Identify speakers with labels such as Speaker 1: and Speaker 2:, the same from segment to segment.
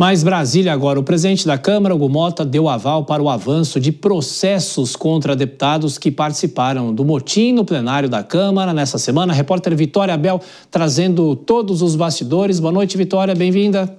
Speaker 1: Mais Brasília agora. O presidente da Câmara, Hugo Motta, deu aval para o avanço de processos contra deputados que participaram do motim no plenário da Câmara nessa semana. A repórter Vitória Abel trazendo todos os bastidores. Boa noite, Vitória, bem-vinda.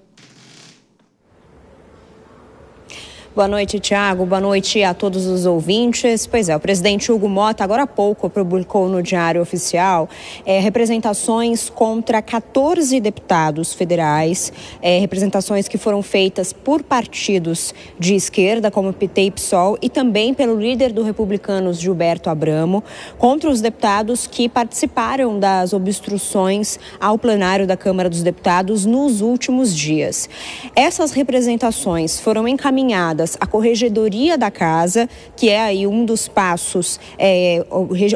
Speaker 2: Boa noite, Tiago. Boa noite a todos os ouvintes. Pois é, o presidente Hugo Motta, agora há pouco, publicou no Diário Oficial representações contra 14 deputados federais, representações que foram feitas por partidos de esquerda, como PT e PSOL, e também pelo líder do Republicanos, Gilberto Abramo, contra os deputados que participaram das obstruções ao plenário da Câmara dos Deputados nos últimos dias. Essas representações foram encaminhadas à Corregedoria da Casa, que é aí um dos passos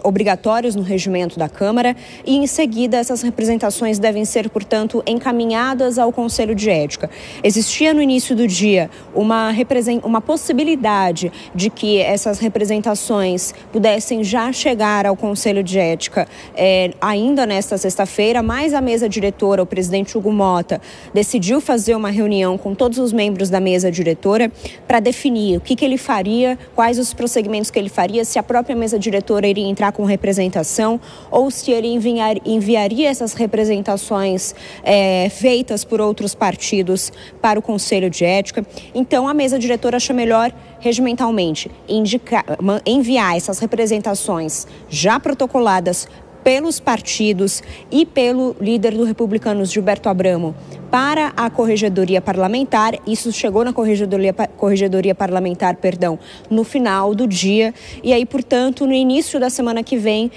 Speaker 2: obrigatórios no regimento da Câmara, e em seguida essas representações devem ser, portanto, encaminhadas ao Conselho de Ética. Existia no início do dia uma possibilidade de que essas representações pudessem já chegar ao Conselho de Ética ainda nesta sexta-feira, mas a mesa diretora, o presidente Hugo Motta, decidiu fazer uma reunião com todos os membros da mesa diretora para definir o que ele faria, quais os prosseguimentos que ele faria, se a própria mesa diretora iria entrar com representação ou se ele enviaria essas representações feitas por outros partidos para o Conselho de Ética. Então, a mesa diretora achou melhor, regimentalmente, enviar essas representações já protocoladas pelos partidos e pelo líder do Republicanos, Gilberto Abramo, para a Corregedoria Parlamentar. Isso chegou na Corregedoria Parlamentar, no final do dia. E aí, portanto, no início da semana que vem,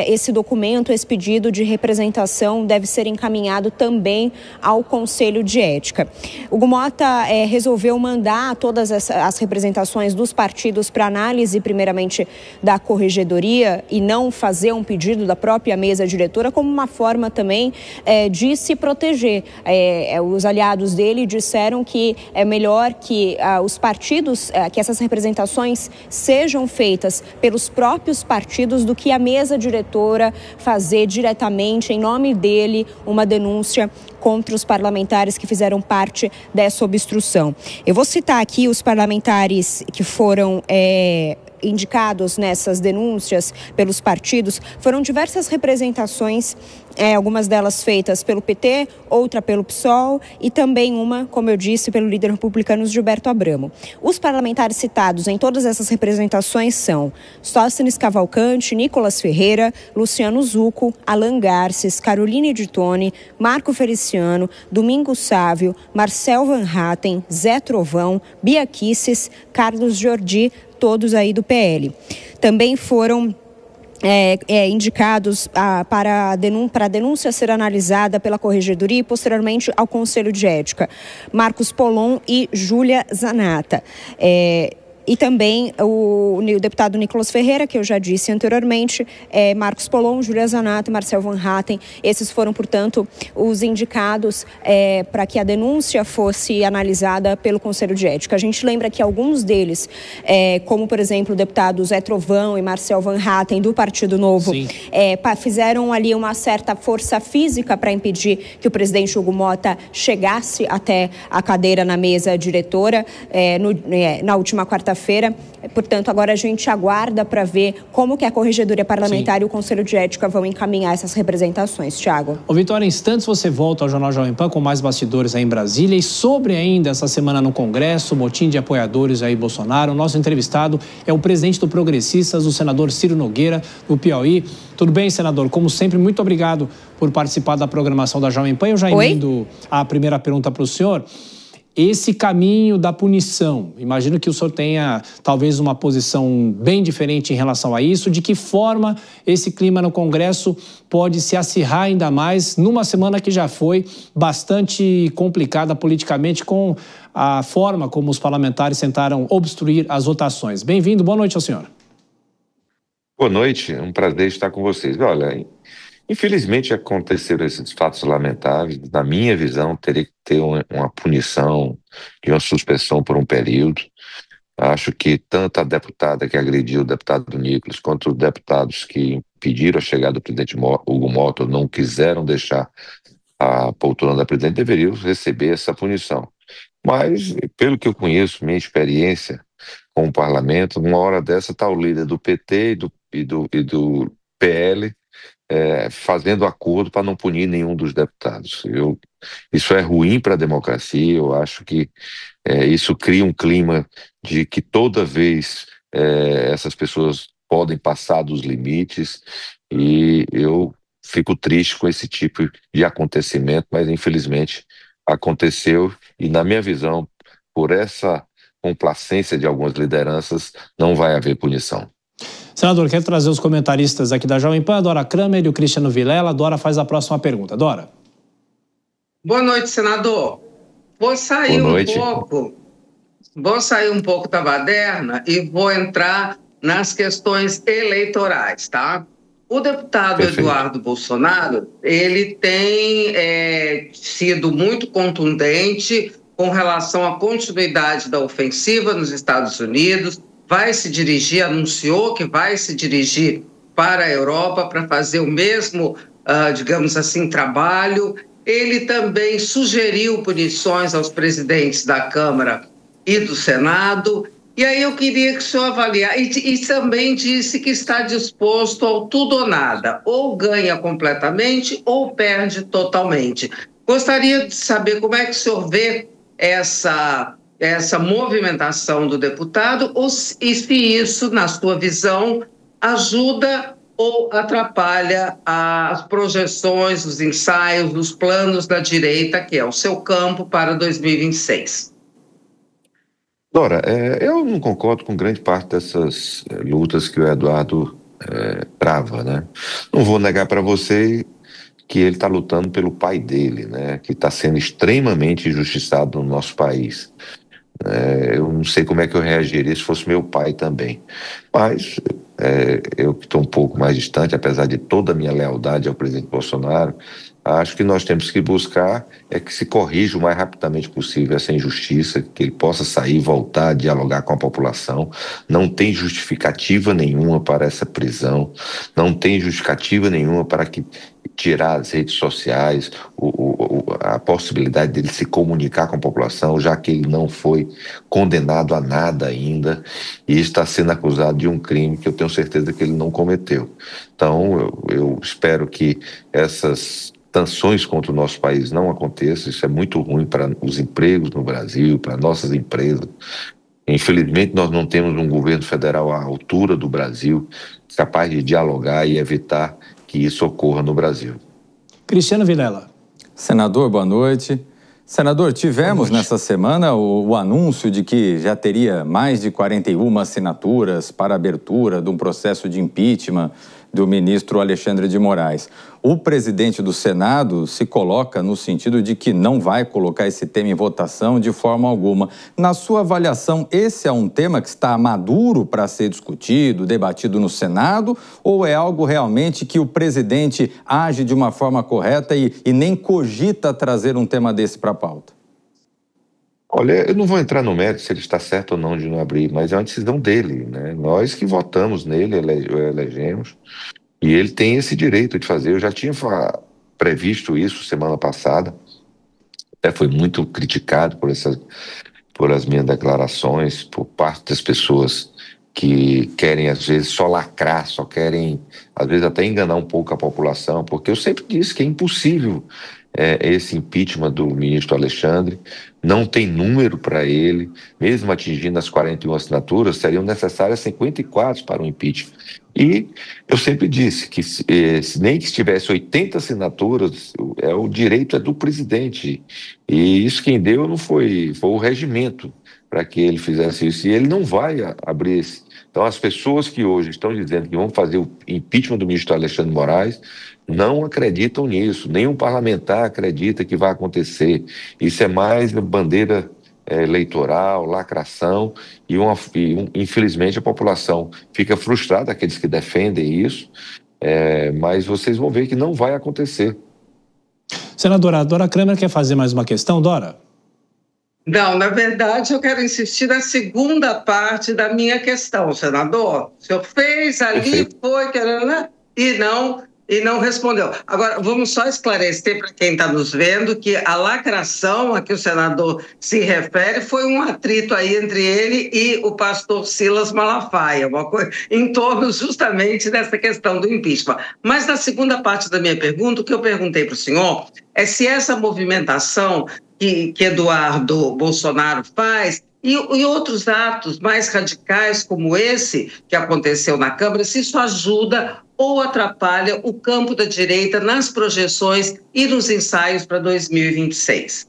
Speaker 2: esse documento, esse pedido de representação deve ser encaminhado também ao Conselho de Ética. Hugo Motta resolveu mandar todas as representações dos partidos para análise, primeiramente, da Corregedoria, e não fazer um pedido da própria mesa diretora, como uma forma também de se proteger. Os aliados dele disseram que é melhor que os partidos, que essas representações sejam feitas pelos próprios partidos do que a mesa diretora fazer diretamente, em nome dele, uma denúncia contra os parlamentares que fizeram parte dessa obstrução. Eu vou citar aqui os parlamentares que foram indicados nessas denúncias pelos partidos. Foram diversas representações, algumas delas feitas pelo PT, outra pelo PSOL e também uma, como eu disse, pelo líder republicano Gilberto Abramo. Os parlamentares citados em todas essas representações são Sóstenes Cavalcante, Nicolas Ferreira, Luciano Zucco, Alan Garces, Caroline de Tone, Marco Feliciano, Domingos Sávio, Marcel Van Hatten, Zé Trovão, Bia Kicis, Carlos Jordi, todos aí do PL. Também foram indicados para a denúncia ser analisada pela Corregedoria e posteriormente ao Conselho de Ética, Marcos Polon e Júlia Zanata. E também o deputado Nicolas Ferreira, que eu já disse anteriormente, Marcos Polon, Júlia Zanata e Marcel Van Hatten. Esses foram, portanto, os indicados para que a denúncia fosse analisada pelo Conselho de Ética. A gente lembra que alguns deles, como, por exemplo, o deputado Zé Trovão e Marcel Van Hatten, do Partido Novo, fizeram ali uma certa força física para impedir que o presidente Hugo Motta chegasse até a cadeira na mesa diretora na última quarta-feira. Portanto, agora a gente aguarda para ver como que a Corregedoria Parlamentar e o Conselho de Ética vão encaminhar essas representações. Tiago.
Speaker 1: Vitória, em instantes você volta ao Jornal Jovem Pan com mais bastidores aí em Brasília. E sobre ainda essa semana no Congresso, motim de apoiadores aí Bolsonaro, o nosso entrevistado é o presidente do Progressistas, o senador Ciro Nogueira, do Piauí. Tudo bem, senador? Como sempre, muito obrigado por participar da programação da Jovem Pan. Eu já emendo a primeira pergunta para o senhor. Esse caminho da punição, imagino que o senhor tenha talvez uma posição bem diferente em relação a isso. De que forma esse clima no Congresso pode se acirrar ainda mais numa semana que já foi bastante complicada politicamente com a forma como os parlamentares tentaram obstruir as votações? Bem-vindo, boa noite ao senhor.
Speaker 3: Boa noite, é um prazer estar com vocês. Olha, infelizmente aconteceram esses fatos lamentáveis. Na minha visão, teria que ter uma punição de uma suspensão por um período. Acho que tanto a deputada que agrediu o deputado Nicolas, quanto os deputados que impediram a chegada do presidente Hugo Motta, não quiseram deixar a poltrona da presidente, deveriam receber essa punição. Mas, pelo que eu conheço, minha experiência com o parlamento, numa hora dessa está o líder do PT e do PL fazendo acordo para não punir nenhum dos deputados. Isso é ruim para a democracia, eu acho que isso cria um clima de que toda vez essas pessoas podem passar dos limites e eu fico triste com esse tipo de acontecimento, mas infelizmente aconteceu e, na minha visão, por essa complacência de algumas lideranças, não vai haver punição.
Speaker 1: Senador, quero trazer os comentaristas aqui da Jovem Pan, a Dora Kramer e o Cristiano Vilela. A Dora faz a próxima pergunta. Dora.
Speaker 4: Boa noite, senador. Vou sair um pouco da baderna e vou entrar nas questões eleitorais, tá? O deputado
Speaker 3: Perfeito.
Speaker 4: Eduardo Bolsonaro, ele tem sido muito contundente com relação à continuidade da ofensiva nos Estados Unidos, anunciou que vai se dirigir para a Europa para fazer o mesmo, digamos assim, trabalho. Ele também sugeriu punições aos presidentes da Câmara e do Senado. E aí eu queria que o senhor avaliasse, e também disse que está disposto ao tudo ou nada, ou ganha completamente ou perde totalmente. Gostaria de saber como é que o senhor vê essa movimentação do deputado, e se isso, na sua visão, ajuda ou atrapalha as projeções, os ensaios, os planos da direita, que é o seu campo, para 2026.
Speaker 3: Dora, eu não concordo com grande parte dessas lutas que o Eduardo trava, né? Não vou negar para você que ele está lutando pelo pai dele, né? Que está sendo extremamente injustiçado no nosso país. Eu não sei como é que eu reagiria se fosse meu pai também. Mas eu que estou um pouco mais distante, apesar de toda a minha lealdade ao presidente Bolsonaro, acho que nós temos que buscar que se corrija o mais rapidamente possível essa injustiça, que ele possa sair, voltar a dialogar com a população. Não tem justificativa nenhuma para essa prisão, não tem justificativa nenhuma para tirar as redes sociais, a possibilidade dele se comunicar com a população, já que ele não foi condenado a nada ainda e está sendo acusado de um crime que eu tenho certeza que ele não cometeu. Então, eu espero que essas sanções contra o nosso país não aconteçam. Isso é muito ruim para os empregos no Brasil, para nossas empresas. Infelizmente, nós não temos um governo federal à altura do Brasil, capaz de dialogar e evitar que isso ocorra no Brasil.
Speaker 1: Cristiano Vilela.
Speaker 5: Senador, boa noite. Senador, tivemos nessa semana o anúncio de que já teria mais de 41 assinaturas para a abertura de um processo de impeachment do ministro Alexandre de Moraes. O presidente do Senado se coloca no sentido de que não vai colocar esse tema em votação de forma alguma. Na sua avaliação, esse é um tema que está maduro para ser discutido, debatido no Senado, ou é algo realmente que o presidente age de uma forma correta e nem cogita trazer um tema desse para a pauta?
Speaker 3: Olha, eu não vou entrar no mérito se ele está certo ou não de não abrir, mas é uma decisão dele, né? Nós que votamos nele, elegemos, e ele tem esse direito de fazer. Eu já tinha previsto isso semana passada, até foi muito criticado por as minhas declarações, por parte das pessoas que querem, às vezes, só lacrar, só querem, às vezes, até enganar um pouco a população, porque eu sempre disse que é impossível esse impeachment do ministro Alexandre, não tem número para ele, mesmo atingindo as 41 assinaturas, seriam necessárias 54 para o impeachment. E eu sempre disse que nem que estivesse 80 assinaturas, o direito é do presidente, e isso quem deu não foi o regimento para que ele fizesse isso, e ele não vai abrir esse. Então, as pessoas que hoje estão dizendo que vão fazer o impeachment do ministro Alexandre de Moraes não acreditam nisso, nenhum parlamentar acredita que vai acontecer. Isso é mais bandeira eleitoral, lacração, infelizmente a população fica frustrada, aqueles que defendem isso, mas vocês vão ver que não vai acontecer.
Speaker 1: Senadora, a Dora Kramer quer fazer mais uma questão, Dora?
Speaker 4: Não, na verdade, eu quero insistir na segunda parte da minha questão, senador. O senhor fez ali, foi, e não e não respondeu. Agora, vamos só esclarecer para quem está nos vendo que a lacração a que o senador se refere foi um atrito aí entre ele e o pastor Silas Malafaia, uma coisa em torno justamente dessa questão do impeachment. Mas na segunda parte da minha pergunta, o que eu perguntei para o senhor é se essa movimentação que Eduardo Bolsonaro faz e outros atos mais radicais como esse que aconteceu na Câmara, se isso ajuda ou atrapalha o campo da direita nas projeções e nos ensaios para 2026?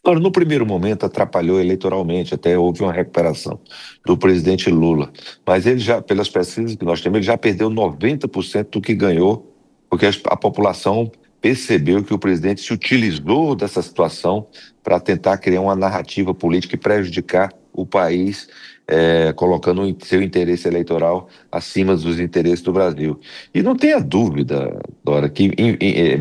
Speaker 3: Agora, no primeiro momento, atrapalhou eleitoralmente, até houve uma recuperação do presidente Lula. Mas ele já, pelas pesquisas que nós temos, ele já perdeu 90% do que ganhou, porque a população percebeu que o presidente se utilizou dessa situação para tentar criar uma narrativa política e prejudicar o país, colocando o seu interesse eleitoral acima dos interesses do Brasil. E não tenha dúvida, Dora, que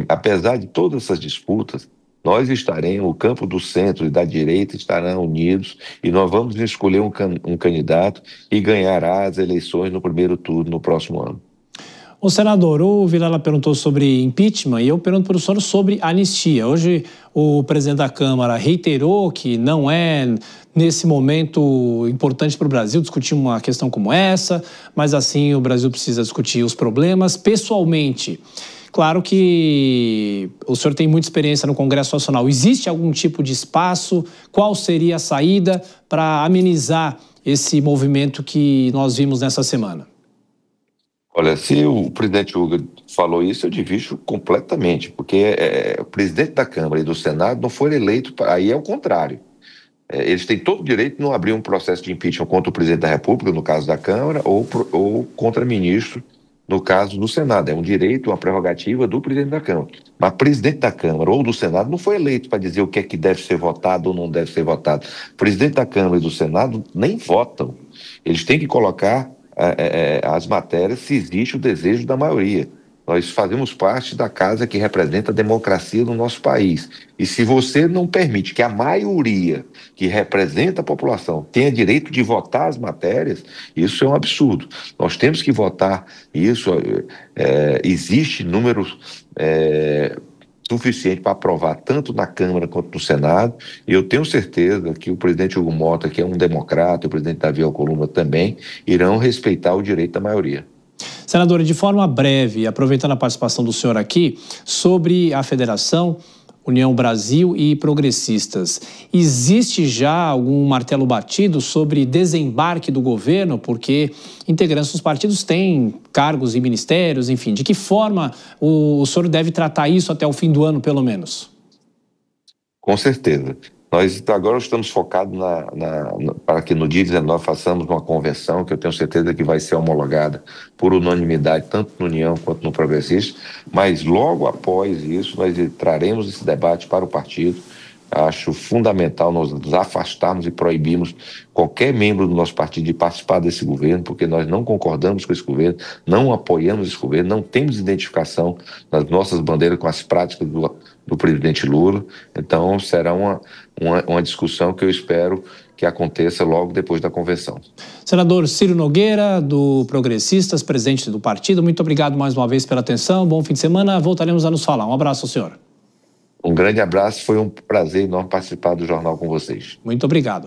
Speaker 3: apesar de todas essas disputas, nós estaremos, o campo do centro e da direita estarão unidos e nós vamos escolher um candidato e ganhará as eleições no primeiro turno no próximo ano.
Speaker 1: O senador, o Vilela perguntou sobre impeachment e eu pergunto para o senhor sobre anistia. Hoje o presidente da Câmara reiterou que não é, nesse momento, importante para o Brasil discutir uma questão como essa, mas assim o Brasil precisa discutir os problemas pessoalmente. Claro que o senhor tem muita experiência no Congresso Nacional. Existe algum tipo de espaço? Qual seria a saída para amenizar esse movimento que nós vimos nessa semana?
Speaker 3: Olha, se o presidente Hugo falou isso, eu divido completamente, porque o presidente da Câmara e do Senado não foram eleitos, aí é o contrário. Eles têm todo o direito de não abrir um processo de impeachment contra o presidente da República, no caso da Câmara, ou contra ministro, no caso do Senado. É um direito, uma prerrogativa do presidente da Câmara. Mas o presidente da Câmara ou do Senado não foi eleito para dizer o que é que deve ser votado ou não deve ser votado. O presidente da Câmara e do Senado nem votam. Eles têm que colocar as matérias se existe o desejo da maioria. Nós fazemos parte da casa que representa a democracia no nosso país. E se você não permite que a maioria que representa a população tenha direito de votar as matérias, isso é um absurdo. Nós temos que votar isso. Existe números suficiente para aprovar tanto na Câmara quanto no Senado, e eu tenho certeza que o presidente Hugo Mota, que é um democrata, e o presidente Davi Alcolumbre também, irão respeitar o direito da maioria.
Speaker 1: Senador, de forma breve, aproveitando a participação do senhor aqui, sobre a federação União Brasil e Progressistas, existe já algum martelo batido sobre desembarque do governo? Porque integrantes dos partidos têm cargos e ministérios, enfim. De que forma o senhor deve tratar isso até o fim do ano, pelo menos?
Speaker 3: Com certeza. Nós agora estamos focados para que no dia 19 façamos uma convenção, que eu tenho certeza que vai ser homologada por unanimidade, tanto no União quanto no Progressista, mas logo após isso nós traremos esse debate para o partido. Acho fundamental nós nos afastarmos e proibirmos qualquer membro do nosso partido de participar desse governo, porque nós não concordamos com esse governo, não apoiamos esse governo, não temos identificação nas nossas bandeiras com as práticas do presidente Lula. Então será uma discussão que eu espero que aconteça logo depois da convenção.
Speaker 1: Senador Ciro Nogueira, do Progressistas, presidente do partido, muito obrigado mais uma vez pela atenção, bom fim de semana, voltaremos a nos falar. Um abraço ao senhor.
Speaker 3: Um grande abraço, foi um prazer enorme participar do jornal com vocês.
Speaker 1: Muito obrigado.